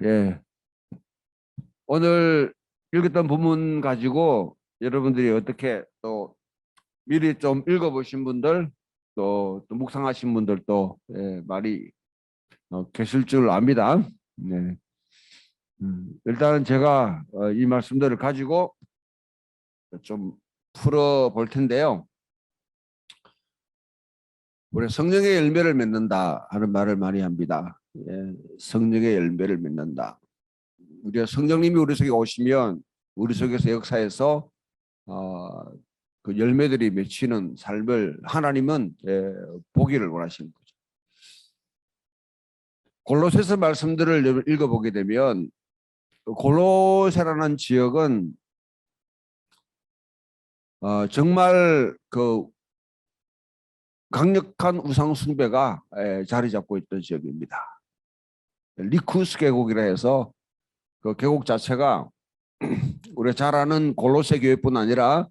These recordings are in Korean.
예. 오늘 읽었던 본문 가지고 여러분들이 어떻게 또 미리 좀 읽어보신 분들 또 묵상하신 분들도 많이 계실 줄 압니다. 네. 일단은 제가 이 말씀들을 가지고 좀 풀어 볼 텐데요. 우리 성령의 열매를 맺는다 하는 말을 많이 합니다. 예, 성령의 열매를 맺는다. 우리가 성령님이 우리 속에 오시면 우리 속에서 역사에서 어, 그 열매들이 맺히는 삶을 하나님은 보기를 원하시는 거죠. 골로새서 말씀들을 읽어보게 되면 골로새라는 지역은 정말 그 강력한 우상 숭배가 자리 잡고 있던 지역입니다. 리쿠스 계곡이라 해서 그 계곡 자체가 우리가 잘 아는 골로새 교회뿐 아니라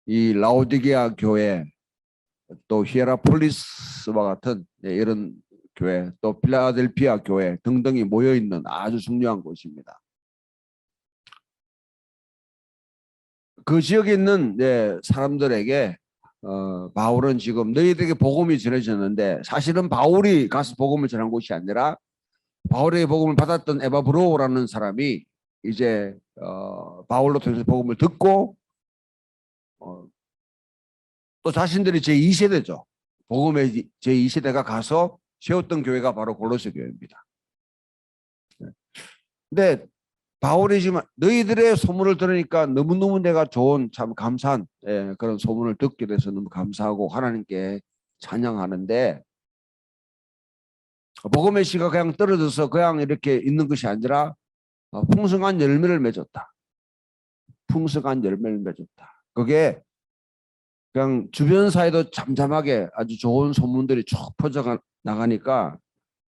이 라오디게아 교회 또 히에라폴리스와 같은 이런 교회 또 필라델피아 교회 등등이 모여 있는 아주 중요한 곳입니다. 그 지역에 있는 사람들에게 바울은 지금 너희들에게 복음이 전해졌는데 사실은 바울이 가서 복음을 전한 곳이 아니라 바울의 복음을 받았던 에바브로라는 사람이 이제 바울로 통해서 복음을 듣고 또 자신들이 제2세대죠. 복음의 제2세대가 가서 세웠던 교회가 바로 골로새 교회입니다. 근데 바울이 지금 너희들의 소문을 들으니까 너무너무 내가 좋은 참 감사한 그런 소문을 듣게 돼서 너무 감사하고 하나님께 찬양하는데 복음의 씨가 그냥 떨어져서 그냥 이렇게 있는 것이 아니라 풍성한 열매를 맺었다. 풍성한 열매를 맺었다. 그게 그냥 주변 사이도 잠잠하게 아주 좋은 소문들이 쭉 퍼져 나가니까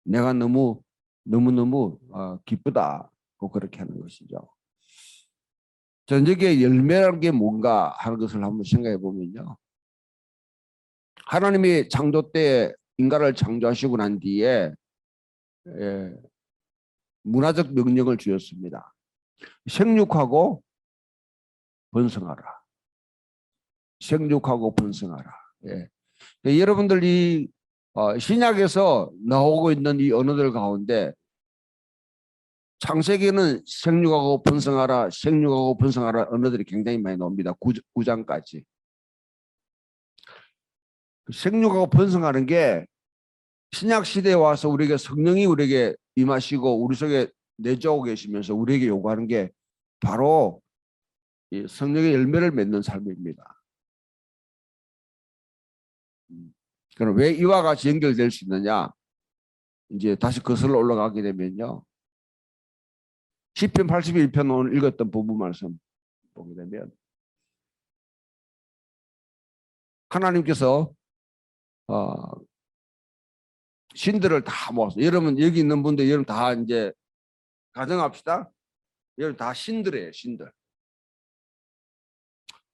내가 너무너무 기쁘다. 그렇게 하는 것이죠. 전적의 열매라는 게 뭔가 하는 것을 한번 생각해 보면요. 하나님이 창조 때에 인간을 창조하시고 난 뒤에 문화적 명령을 주었습니다. 생육하고 번성하라. 생육하고 번성하라. 여러분들이 신약에서 나오고 있는 이 언어들 가운데 창세기는 생육하고 번성하라, 생육하고 번성하라 언어들이 굉장히 많이 나옵니다. 9장까지. 생육하고 번성하는 게 신약 시대에 와서 우리에게 성령이 우리에게 임하시고 우리 속에 내주하고 계시면서 우리에게 요구하는 게 바로 이 성령의 열매를 맺는 삶입니다. 그럼 왜 이와 같이 연결될 수 있느냐? 이제 다시 거슬러 올라가게 되면요. 시편 81편 오늘 읽었던 부분 말씀 보게 되면 하나님께서 신들을 다 모아서 여러분 여기 있는 분들 여러분 다 이제 가정합시다. 여러분 다 신들이에요. 신들.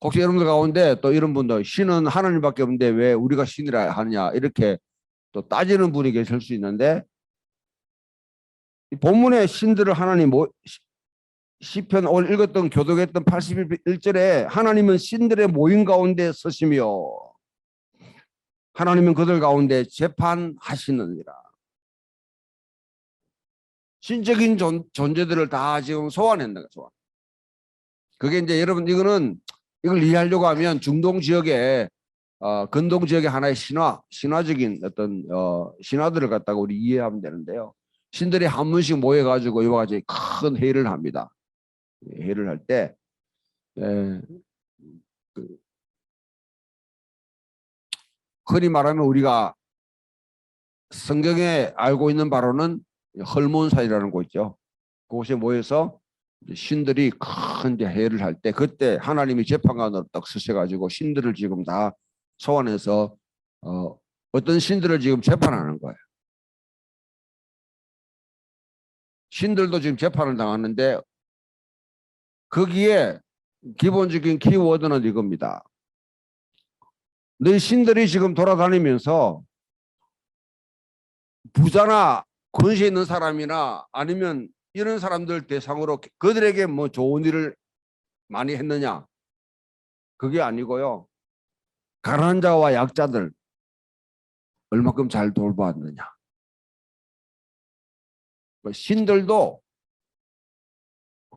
혹시 여러분들 가운데 또 이런 분들 신은 하나님밖에 없는데 왜 우리가 신이라 하느냐 이렇게 또 따지는 분이 계실 수 있는데 본문의 신들을 하나님 시편 오늘 읽었던 교독했던 81절에 하나님은 신들의 모임 가운데 서시며 하나님은 그들 가운데 재판하시느니라. 신적인 존재들을 다 지금 소환했는 거죠. 소환. 그게 이제 여러분 이걸 이해하려고 하면 중동 지역에 근동 지역의 하나의 신화적인 어떤 신화들을 갖다가 우리 이해하면 되는데요. 신들이 한 번씩 모여가지고 이와 같이 큰 회의를 합니다. 회의를 할 때 흔히 말하면 우리가 성경에 알고 있는 바로는 헐몬산이라는 곳 있죠. 그곳에 모여서 신들이 큰 회의를 할 때 그때 하나님이 재판관으로 딱 서셔가지고 신들을 지금 다 소환해서 어떤 신들을 지금 재판하는 거예요. 신들도 지금 재판을 당하는데 거기에 기본적인 키워드는 이겁니다. 너희 신들이 지금 돌아다니면서 부자나 권세 있는 사람이나 아니면 이런 사람들 대상으로 그들에게 뭐 좋은 일을 많이 했느냐? 그게 아니고요. 가난한 자와 약자들 얼마큼 잘 돌보았느냐? 신들도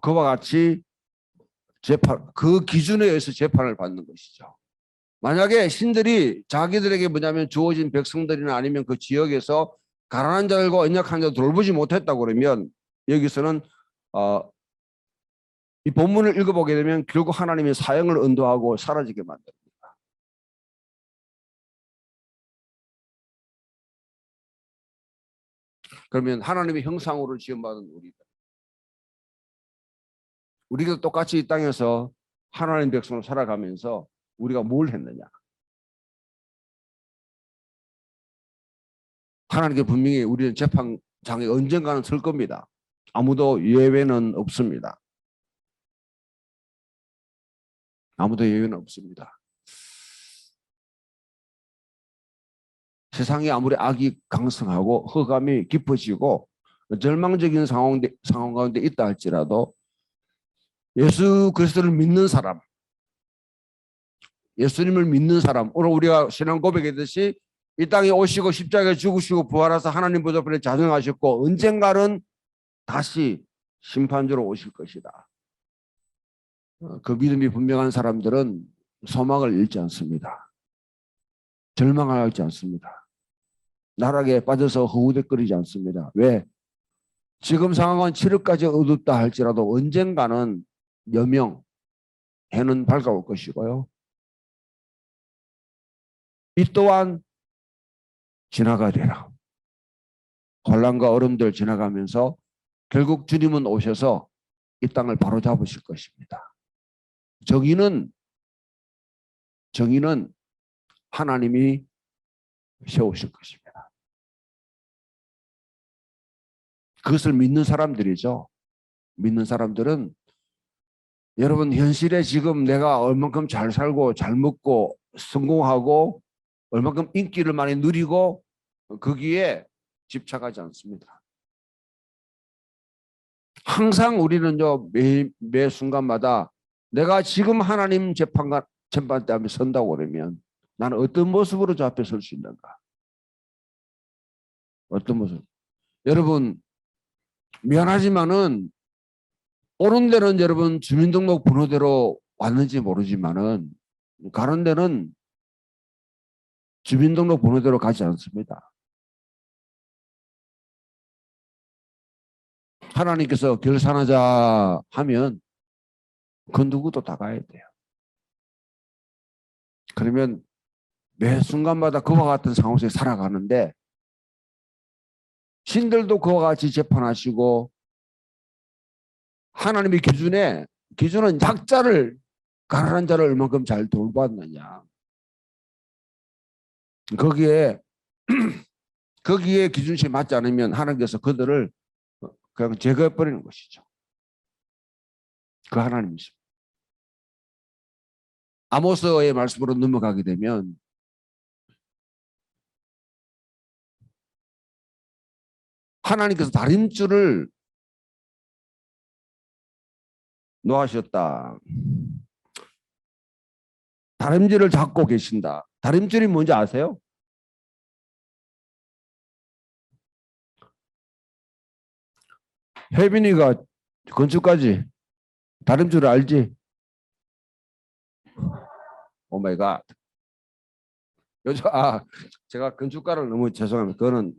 그와 같이 그 기준에 의해서 재판을 받는 것이죠. 만약에 신들이 자기들에게 뭐냐면 주어진 백성들이나 아니면 그 지역에서 가난한 자들과 연약한 자를 돌보지 못했다 그러면 여기서는 이 본문을 읽어보게 되면 결국 하나님이 사형을 언도하고 사라지게 만듭니다. 그러면 하나님의 형상으로 지음받은 우리도 똑같이 이 땅에서 하나님 백성으로 살아가면서 우리가 뭘 했느냐? 하나님께 분명히 우리는 재판장에 언젠가는 설 겁니다. 아무도 예외는 없습니다. 아무도 예외는 없습니다. 세상이 아무리 악이 강성하고 흑암이 깊어지고 절망적인 상황 가운데 있다 할지라도 예수 그리스도를 믿는 사람, 예수님을 믿는 사람, 오늘 우리가 신앙 고백했듯이 이 땅에 오시고 십자가에 죽으시고 부활하사 하나님 보좌 앞에 자정하셨고 언젠가는 다시 심판주로 오실 것이다. 그 믿음이 분명한 사람들은 소망을 잃지 않습니다. 절망하지 않습니다. 나락에 빠져서 허우대거리지 않습니다. 왜? 지금 상황은 7월까지 어둡다 할지라도 언젠가는 여명, 해는 밝아올 것이고요. 이 또한 지나가리라. 혼란과 어려움들 지나가면서 결국 주님은 오셔서 이 땅을 바로잡으실 것입니다. 정의는 하나님이 세우실 것입니다. 그것을 믿는 사람들이죠. 믿는 사람들은 여러분 현실에 지금 내가 얼만큼 잘 살고 잘 먹고 성공하고 얼만큼 인기를 많이 누리고 거기에 집착하지 않습니다. 항상 우리는요 매 순간마다 내가 지금 하나님 재판대 앞에 선다고 그러면 나는 어떤 모습으로 저 앞에 설 수 있는가? 어떤 모습? 여러분 미안하지만은 오는 데는 여러분 주민등록 번호대로 왔는지 모르지만은 가는 데는 주민등록 번호대로 가지 않습니다. 하나님께서 결산하자 하면 그 누구도 다 가야 돼요. 그러면 매 순간마다 그와 같은 상황 속에 살아가는데 신들도 그와 같이 재판하시고 하나님의 기준은 약자를 가난한 자를 얼만큼 잘 돌봤느냐. 거기에 기준치 맞지 않으면 하나님께서 그들을 그냥 제거해 버리는 것이죠. 그 하나님이십니다. 아모스의 말씀으로 넘어가게 되면 하나님께서 다림줄을 놓으셨다. 다림줄을 잡고 계신다. 다림줄이 뭔지 아세요? 혜빈이가 건축까지 다림줄을 알지? 오 마이 갓. 요즘 제가 건축가를 너무 죄송합니다. 그거는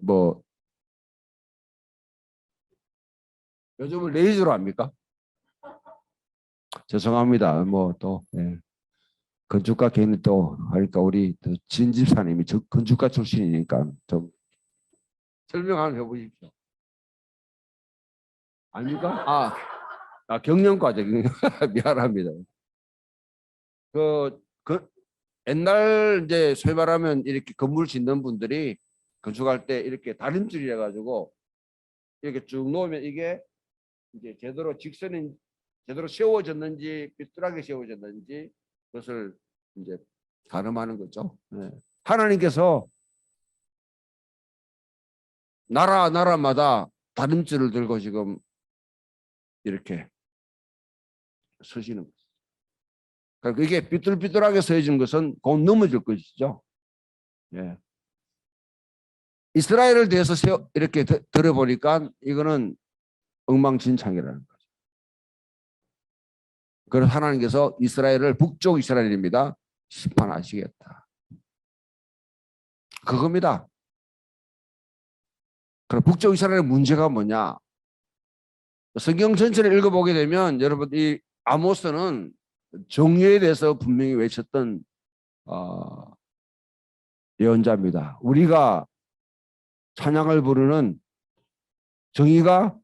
뭐 요즘은 레이저로 합니까? 죄송합니다. 뭐 또 건축가 괜히 또 하니까 우리 진 집사님이 건축가 출신이니까 좀 설명 한번 해보십시오. 아닙니까? 경영과죠. 미안합니다. 그 옛날 이제 소위 말하면 이렇게 건물 짓는 분들이 건축할 때 이렇게 다림줄이라 가지고 이렇게 쭉 놓으면 이게 이제 제대로 세워졌는지 삐뚤하게 세워졌는지 그것을 이제 가늠하는 거죠. 네. 하나님께서 나라마다 다림줄을 들고 지금 이렇게 서시는 거죠. 그러니까 이게 삐뚤삐뚤하게 서해진 것은 곧 넘어질 것이죠. 예. 이스라엘을 대해서 이렇게 들어보니까 이거는 엉망진창이라는 거죠. 그래서 하나님께서 이스라엘을 북쪽 이스라엘입니다. 심판하시겠다. 그겁니다. 그럼 북쪽 이스라엘의 문제가 뭐냐? 성경 전체를 읽어보게 되면 여러분 이 아모스는 정의에 대해서 분명히 외쳤던 예언자입니다. 우리가 찬양을 부르는 정의가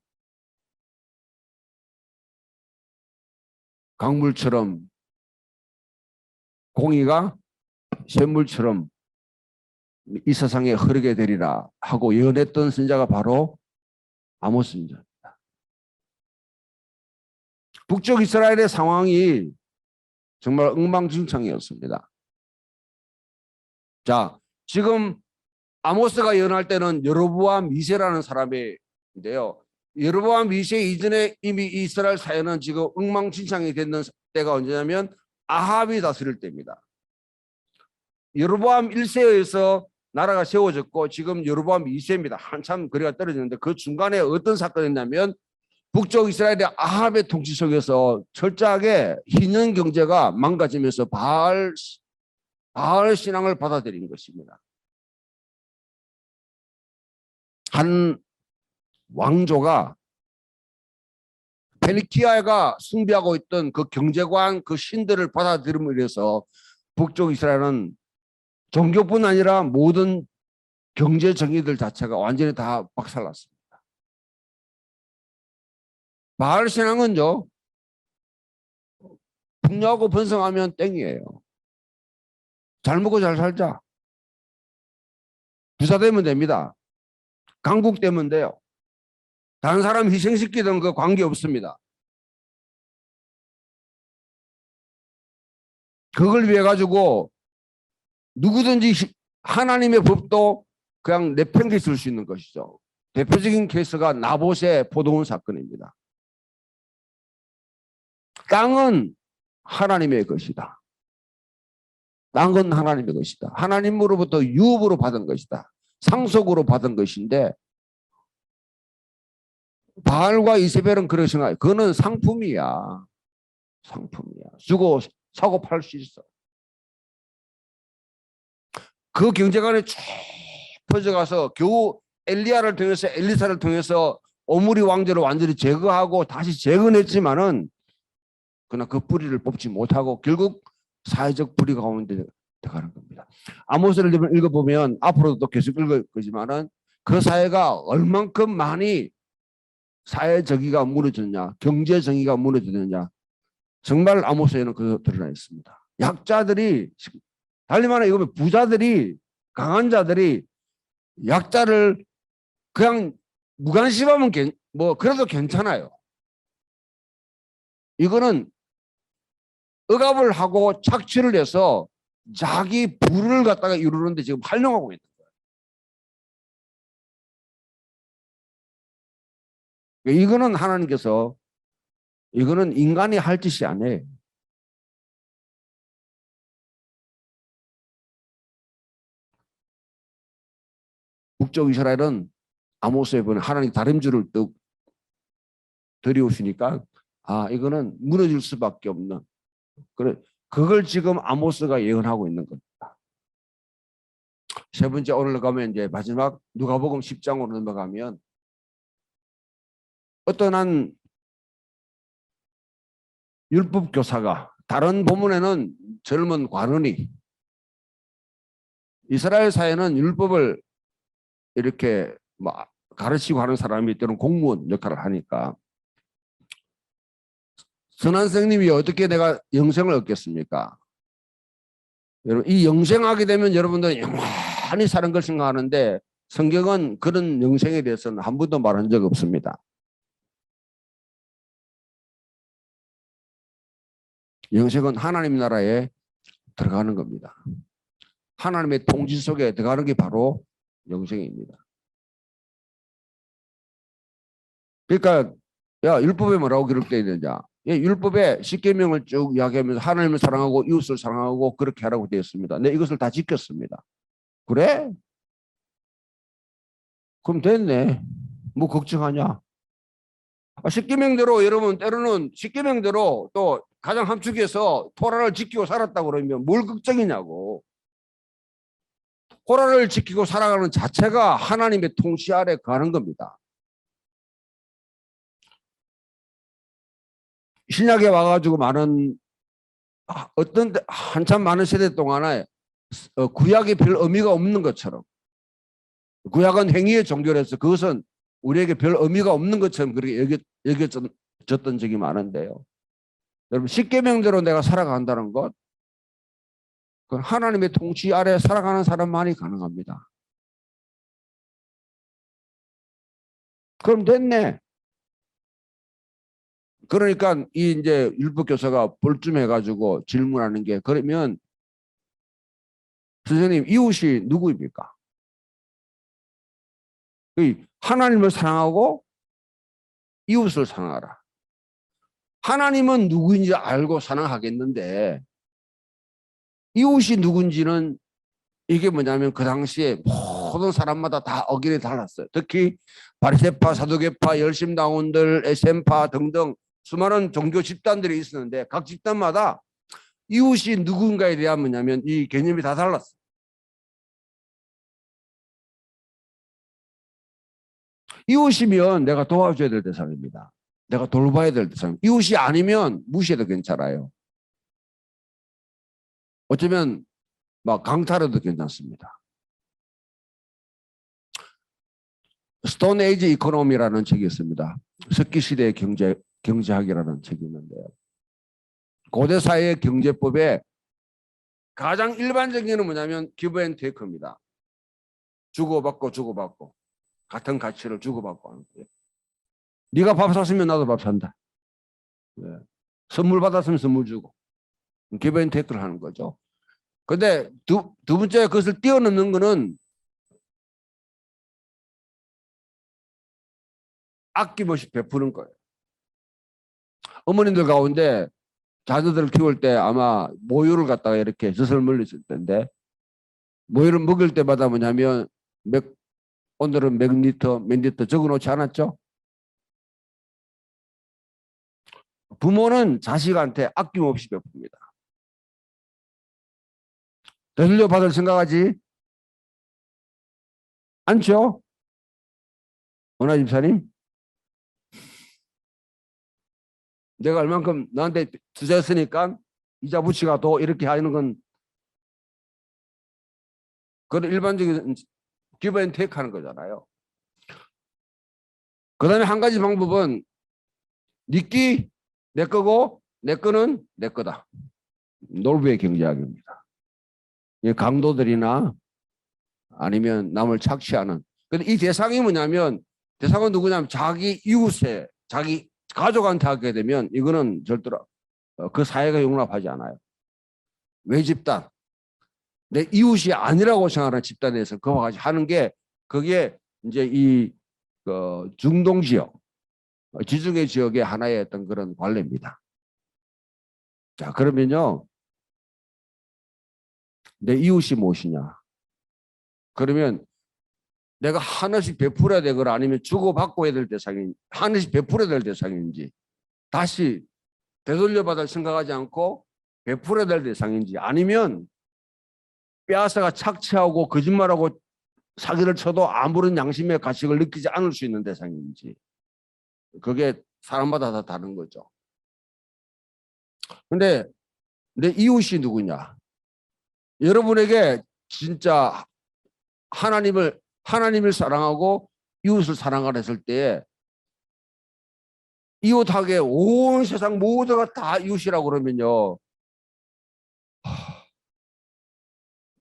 강물처럼 공의가 샘물처럼 이 세상에 흐르게 되리라 하고 예언했던 선자가 바로 아모스 선자입니다. 북쪽 이스라엘의 상황이 정말 엉망진창이었습니다. 자, 지금 아모스가 예언할 때는 여로보암 2세라는 사람인데요. 여로보암 2세 이전에 이미 이스라엘 사회는 지금 엉망진창이 됐는 때가 언제냐면 아합이 다스릴 때입니다. 여로보암 1세에서 나라가 세워졌고 지금 여로보암 2세입니다. 한참 거리가 떨어지는데 그 중간에 어떤 사건이 있냐면 북쪽 이스라엘의 아합의 통치 속에서 철저하게 희년 경제가 망가지면서 바알 신앙을 받아들인 것입니다. 한 왕조가 페니키아가 숭배하고 있던 그 경제관 그 신들을 받아들임으로 인해서 북쪽 이스라엘은 종교뿐 아니라 모든 경제 정의들 자체가 완전히 다 박살났습니다. 바알 신앙은요, 풍요하고 번성하면 땡이에요. 잘 먹고 잘 살자. 부자 되면 됩니다. 강국 되면 돼요. 다른 사람 희생시키던 그 관계 없습니다. 그걸 위해 가지고 누구든지 하나님의 법도 그냥 내팽개 쓸 수 있는 것이죠. 대표적인 케이스가 나봇의 포도원 사건입니다. 땅은 하나님의 것이다. 땅은 하나님의 것이다. 하나님으로부터 유업으로 받은 것이다. 상속으로 받은 것인데 바알과 이세벨은 그런 생각. 그거는 상품이야. 상품이야. 주고 사고 팔 수 있어. 그 경제관에 쭉 퍼져가서 겨우 엘리야를 통해서 엘리사를 통해서 오므리 왕조를 완전히 제거하고 다시 재건했지만은 그러나 그 뿌리를 뽑지 못하고 결국 사회적 불의 가운데 들어가는 겁니다. 아모스를 읽어보면 앞으로도 또 계속 읽을 거지만은 그 사회가 얼만큼 많이 사회 정의가 무너졌냐, 경제 정의가 무너졌느냐, 정말 아모스에는 그 드러나 있습니다. 약자들이 달리 말하면 이거 부자들이 강한 자들이 약자를 그냥 무관심하면 뭐 그래도 괜찮아요. 이거는 억압을 하고 착취를 해서 자기 부를 갖다가 이루는데 지금 활용하고 있는 거예요. 이거는 하나님께서 이거는 인간이 할 짓이 아니에요. 북쪽 이스라엘은 아모스에 보면 하나님 다림줄을 뚝 들이오시니까 이거는 무너질 수밖에 없는 그걸 지금 아모스가 예언하고 있는 겁니다. 세 번째 오늘 가면 이제 마지막 누가복음 10장으로 넘어가면 어떤 한 율법 교사가 다른 본문에는 젊은 관원이 이스라엘 사회는 율법을 이렇게 뭐 가르치고 하는 사람이 때로는 공무원 역할을 하니까 선한 선생님이 어떻게 내가 영생을 얻겠습니까? 여러분 이 영생하게 되면 여러분들은 영원히 사는 걸 생각하는데 성경은 그런 영생에 대해서는 한 번도 말한 적 없습니다. 영생은 하나님 나라에 들어가는 겁니다. 하나님의 통치 속에 들어가는 게 바로 영생입니다. 그러니까 야 율법에 뭐라고 기록되어 있느냐? 예, 율법에 십계명을 쭉 이야기하면서 하나님을 사랑하고 이웃을 사랑하고 그렇게 하라고 되어 있습니다. 네, 이것을 다 지켰습니다. 그래? 그럼 됐네. 뭐 걱정하냐? 십계명대로 여러분 때로는 십계명대로 또 가장 함축해서 토라를 지키고 살았다고 그러면 뭘 걱정이냐고. 토라를 지키고 살아가는 자체가 하나님의 통치 아래 가는 겁니다. 신약에 와가지고 많은 어떤 한참 많은 세대 동안에 구약이 별 의미가 없는 것처럼 구약은 행위의 종교라서 그것은 우리에게 별 의미가 없는 것처럼 그렇게 여겨졌던 적이 많은데요. 여러분 십계명대로 내가 살아간다는 것 그건 하나님의 통치 아래 살아가는 사람만이 가능합니다. 그럼 됐네. 그러니까 이 이제 율법 교사가 볼쯤해가지고 질문하는 게 그러면 선생님 이웃이 누구입니까? 하나님을 사랑하고 이웃을 사랑하라. 하나님은 누구인지 알고 사랑하겠는데 이웃이 누군지는 이게 뭐냐면 그 당시에 모든 사람마다 다 의견이 달랐어요. 특히 바리새파, 사두개파, 열심당원들, 에센파 등등 수많은 종교 집단들이 있었는데 각 집단마다 이웃이 누군가에 대한 뭐냐면 이 개념이 다 달랐어요. 이웃이면 내가 도와줘야 될 대상입니다. 내가 돌봐야 될 대상. 이웃이 아니면 무시해도 괜찮아요. 어쩌면 막 강탈해도 괜찮습니다. 스톤 에이지 이코노미라는 책이 있습니다. 석기시대의 경제학이라는 책이 있는데요. 고대 사회의 경제법에 가장 일반적인 건 뭐냐면 기브 앤 테이크입니다. 주고받고 주고받고 같은 가치를 주고받고 하는 거예요. 네가 밥 샀으면 나도 밥 산다. 네. 선물 받았으면 선물 주고 기브 앤 테이크를 하는 거죠. 근데 두 번째 그것을 뛰어넘는 거는 아낌없이 베푸는 거예요. 어머님들 가운데 자녀들을 키울 때 아마 모유를 갖다가 이렇게 젖을 물렸을 텐데 모유를 먹일 때마다 뭐냐면 오늘은 몇 리터 적어놓지 않았죠? 부모는 자식한테 아낌없이 베풉니다. 되돌려 받을 생각하지 않죠? 원하 집사님? 내가 얼만큼 너한테 투자했으니까 이자 부치가 더 이렇게 하는 건 그런 일반적인 기브 앤 테이크 하는 거잖아요. 그 다음에 한 가지 방법은 니끼 내 거고 내 거는 내 거다. 놀부의 경제학입니다. 강도들이나 아니면 남을 착취하는. 근데 이 대상이 뭐냐면 대상은 누구냐면 자기 이웃에 자기 가족한테 하게 되면 이거는 절대로 그 사회가 용납하지 않아요. 외집단 내 이웃이 아니라고 생각하는 집단에서 그와 같이 하는 게 그게 이제 이 중동 지역 지중해 지역의 하나의 어떤 그런 관례입니다. 자 그러면요 내 이웃이 무엇이냐? 그러면 내가 하나씩 베풀어야 되거나 아니면 주고받고 해야 될 대상인지 하나씩 베풀어야 될 대상인지 다시 되돌려받을 생각하지 않고 베풀어야 될 대상인지 아니면 빼앗아가 착취하고 거짓말하고 사기를 쳐도 아무런 양심의 가식을 느끼지 않을 수 있는 대상인지 그게 사람마다 다 다른 거죠. 근데 내 이웃이 누구냐? 여러분에게 진짜 하나님을 사랑하고 이웃을 사랑하라 했을 때 이웃하게 온 세상 모두가 다 이웃이라고 그러면요.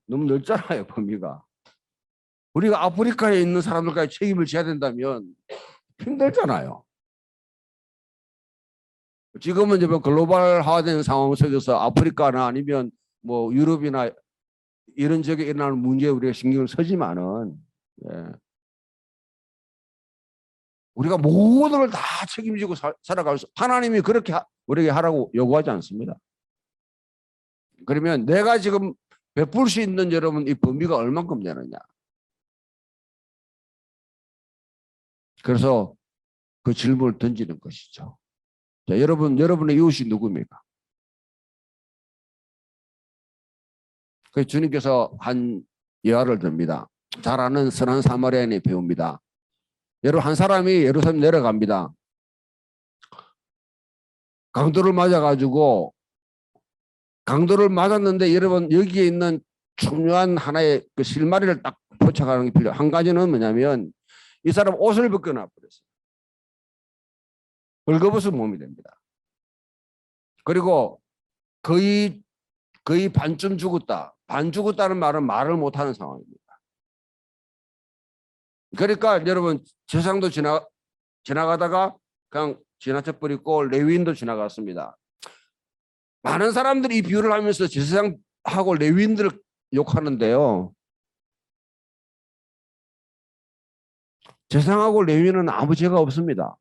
너무 넓잖아요, 범위가. 우리가 아프리카에 있는 사람들까지 책임을 져야 된다면 힘들잖아요. 지금은 이제 글로벌화된 상황 속에서 아프리카나 아니면 뭐 유럽이나 이런 지역에 일어나는 문제에 우리가 신경을 쓰지만은 예. 우리가 모든 걸 다 책임지고 살아갈 수, 하나님이 그렇게 우리에게 하라고 요구하지 않습니다. 그러면 내가 지금 베풀 수 있는 여러분 이 범위가 얼만큼 되느냐. 그래서 그 질문을 던지는 것이죠. 자, 여러분의 이웃이 누굽니까? 그 주님께서 한 예화를 듭니다. 잘 아는 선한 사마리아인의 배우입니다. 여러분, 한 사람이 예루살렘 내려갑니다. 강도를 맞아가지고 강도를 맞았는데 여러분 여기에 있는 중요한 하나의 그 실마리를 딱 포착하는 게 필요해요. 한 가지는 뭐냐면 이 사람 옷을 벗겨놔 버렸어요. 벌거벗은 몸이 됩니다. 그리고 거의 반쯤 죽었다. 반 죽었다는 말은 말을 못하는 상황입니다. 그러니까 여러분 세상도 지나가다가 그냥 지나쳐버리고 레위인도 지나갔습니다. 많은 사람들이 이 비유를 하면서 제사장하고 레위인들을 욕하는데요. 제사장하고 레위인은 아무 죄가 없습니다.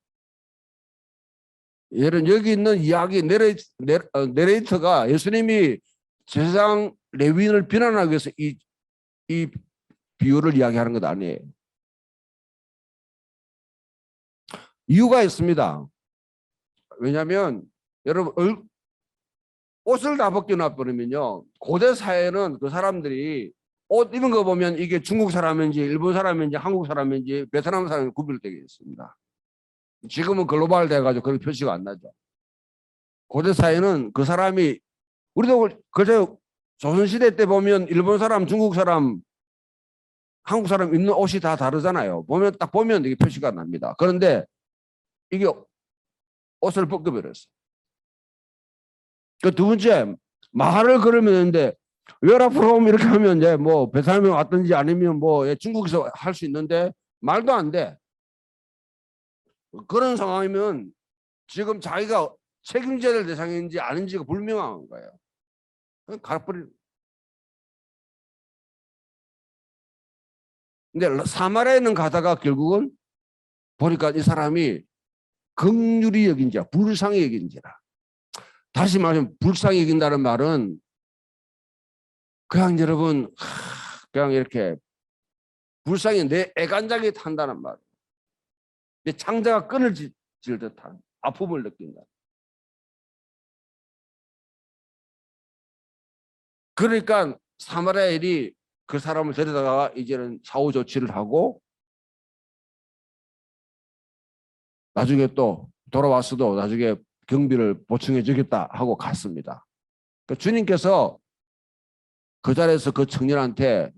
여기 있는 이야기 내레이터가 예수님이 제사장 레위인을 비난하기 위해서 이 비유를 이야기하는 것 아니에요. 이유가 있습니다. 왜냐하면 여러분 옷을 다 벗겨놔 버리면요, 고대 사회는 그 사람들이 옷 입은 거 보면 이게 중국 사람인지 일본 사람인지 한국 사람인지 베트남 사람인지 구별되게 있습니다. 지금은 글로벌 돼가지고 그런 표시가 안 나죠. 고대 사회는 그 사람이, 우리도 그저 조선시대 때 보면 일본 사람, 중국 사람, 한국 사람 입는 옷이 다 다르잖아요. 딱 보면 이게 표시가 납니다. 그런데 이게 옷을 벗겨버렸어요. 그 두 번째, 말을 걸으면 되는데 Where from 이렇게 하면 이제 뭐 베트남에 왔든지 아니면 뭐 중국에서 할 수 있는데 말도 안 돼. 그런 상황이면 지금 자기가 책임져야 될 대상인지 아닌지가 불명확한 거예요. 가버리. 근데 사마리아에는 가다가 결국은 보니까 이 사람이 긍휼히 여긴지라 불쌍히 여긴지라. 다시 말하면 불쌍히 여긴다는 말은 그냥 여러분 그냥 이렇게 불쌍히 내 애간장이 탄다는 말. 내 창자가 끊어질 듯한 아픔을 느낀다. 그러니까 사마리아인이 그 사람을 데려다가 이제는 사후 조치를 하고 나중에 또 돌아왔어도 나중에 경비를 보충해 주겠다 하고 갔습니다. 그러니까 주님께서 그 자리에서 그 청년한테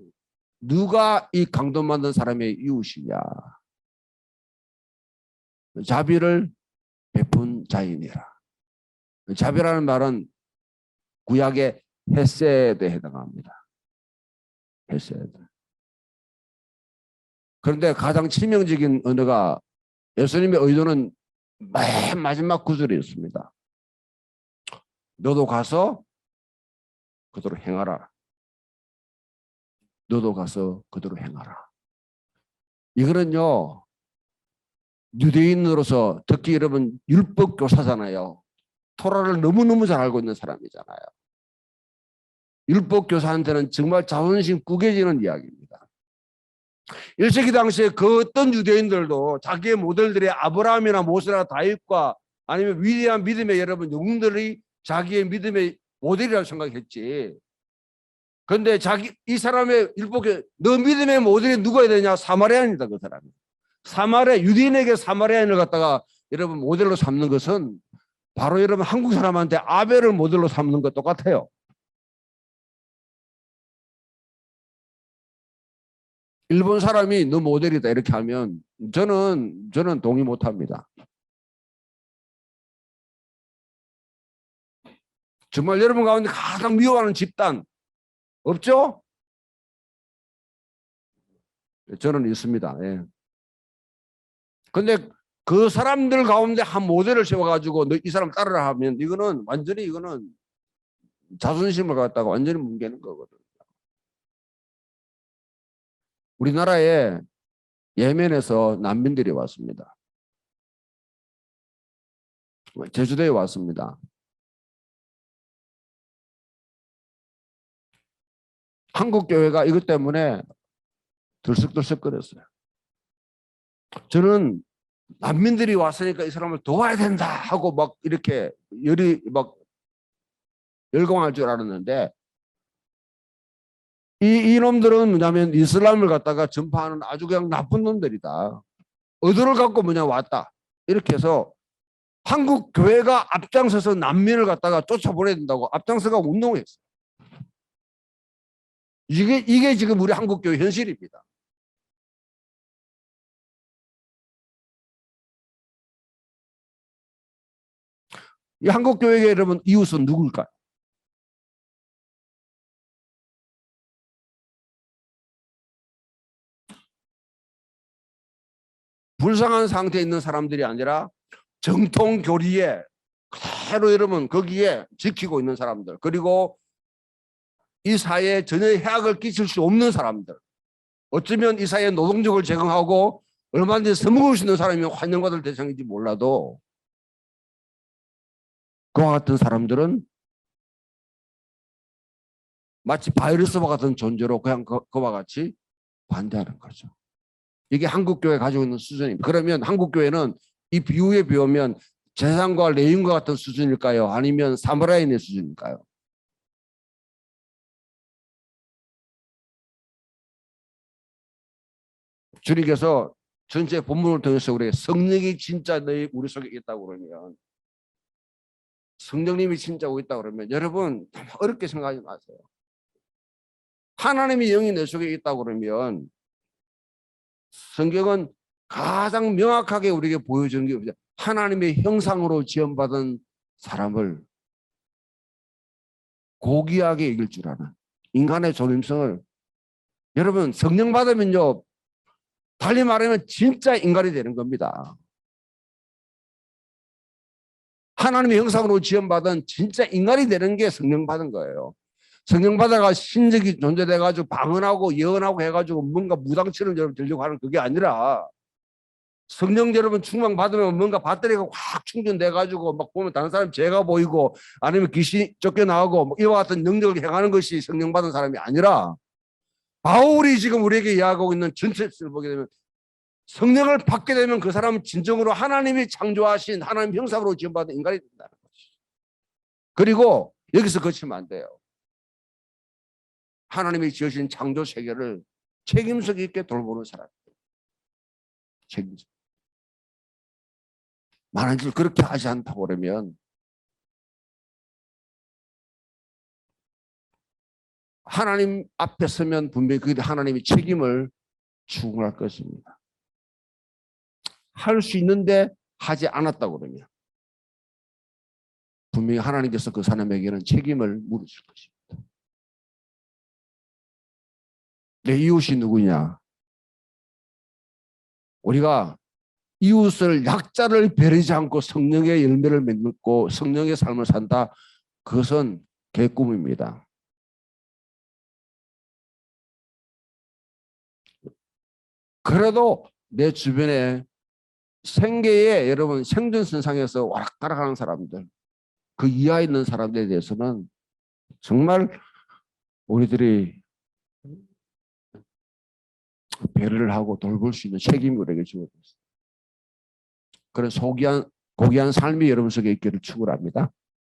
누가 이 강도 만든 사람의 이웃이냐, 자비를 베푼 자이니라. 자비라는 말은 구약의 헤세드에 해당합니다. 헤세드. 그런데 가장 치명적인 언어가 예수님의 의도는 맨 마지막 구절이었습니다. 너도 가서 그대로 행하라. 너도 가서 그대로 행하라. 이거는요, 유대인으로서 특히 여러분 율법 교사잖아요. 토라를 너무너무 잘 알고 있는 사람이잖아요. 율법 교사한테는 정말 자존심 구겨지는 이야기입니다. 1세기 당시에 그 어떤 유대인들도 자기의 모델들이 아브라함이나 모세나 다윗과 아니면 위대한 믿음의 여러분 영웅들이 자기의 믿음의 모델이라고 생각했지. 그런데 이 사람의 율법에 너 믿음의 모델이 누가 되냐? 사마리아인이다, 그 사람이. 유대인에게 사마리아인을 갖다가 여러분 모델로 삼는 것은 바로 여러분 한국 사람한테 아벨을 모델로 삼는 것 똑같아요. 일본 사람이 너 모델이다 이렇게 하면 저는 동의 못합니다. 정말 여러분 가운데 가장 미워하는 집단 없죠? 저는 있습니다. 예. 근데 그 사람들 가운데 한 모델을 세워가지고 너 이 사람 따르라 하면 이거는 자존심을 갖다가 완전히 뭉개는 거거든요. 우리나라에 예멘에서 난민들이 왔습니다. 제주도에 왔습니다. 한국 교회가 이것 때문에 들썩들썩거렸어요. 저는 난민들이 왔으니까 이 사람을 도와야 된다 하고 막 이렇게 열광할 줄 알았는데, 이놈들은 뭐냐면 이슬람을 갖다가 전파하는 아주 그냥 나쁜 놈들이다. 의도를 갖고 뭐냐 왔다. 이렇게 해서 한국 교회가 앞장서서 난민을 갖다가 쫓아보내야 된다고 앞장서가 운동을 했어요. 이게 지금 우리 한국 교회 현실입니다. 이 한국 교회의 여러분 이웃은 누굴까요? 불쌍한 상태에 있는 사람들이 아니라 정통 교리에 그대로 여러분 거기에 지키고 있는 사람들, 그리고 이 사회에 전혀 해악을 끼칠 수 없는 사람들, 어쩌면 이 사회에 노동력을 제공하고 얼마든지 써먹을 수 있는 사람이면 환영받을 대상인지 몰라도 그와 같은 사람들은 마치 바이러스와 같은 존재로 그냥 그와 같이 반대하는 거죠. 이게 한국교회 가지고 있는 수준입니다. 그러면 한국교회는 이 비유에 비우면 재산과 레인과 같은 수준일까요? 아니면 사무라인의 수준일까요? 주님께서 전체 본문을 통해서 우리에게 성령이 진짜 너희 우리 속에 있다고 그러면, 성령님이 진짜 있다고 그러면 여러분 어렵게 생각하지 마세요. 하나님의 영이 내 속에 있다고 그러면 성경은 가장 명확하게 우리에게 보여주는 게 하나님의 형상으로 지음받은 사람을 고귀하게 이길 줄 아는 인간의 존엄성을, 여러분 성령 받으면요 달리 말하면 진짜 인간이 되는 겁니다. 하나님의 형상으로 지음받은 진짜 인간이 되는 게 성령 받은 거예요. 성령 받아가 신적이 존재돼가지고 방언하고 예언하고 해가지고 뭔가 무당처럼 여러분 되려고 하는 그게 아니라, 성령 여러분 충만 받으면 뭔가 배터리가 확 충전돼가지고 막 보면 다른 사람 죄가 보이고 아니면 귀신이 쫓겨나오고 뭐 이와 같은 능력을 행하는 것이 성령 받은 사람이 아니라, 바울이 지금 우리에게 이야기하고 있는 전체를 보게 되면 성령을 받게 되면 그 사람은 진정으로 하나님이 창조하신 하나님 형상으로 지음받은 인간이 된다는 것이죠. 그리고 여기서 그치면 안 돼요. 하나님이 지으신 창조 세계를 책임성 있게 돌보는 사람. 책임져. 만약에 그렇게 하지 않다고 그러면 하나님 앞에 서면 분명히 그게 하나님이 책임을 추궁할 것입니다. 할 수 있는데 하지 않았다고 그러면 분명히 하나님께서 그 사람에게는 책임을 물으실 것입니다. 내 이웃이 누구냐? 우리가 이웃을, 약자를 배려하지 않고 성령의 열매를 맺고 성령의 삶을 산다. 그것은 개꿈입니다. 그래도 내 주변에 생계에 여러분 생존선상에서 와락가락하는 사람들, 그 이하에 있는 사람들에 대해서는 정말 우리들이 배려를 하고 돌볼 수 있는 책임이 우리에게 주어졌습니다. 그런 고귀한 삶이 여러분 속에 있기를 축원합니다.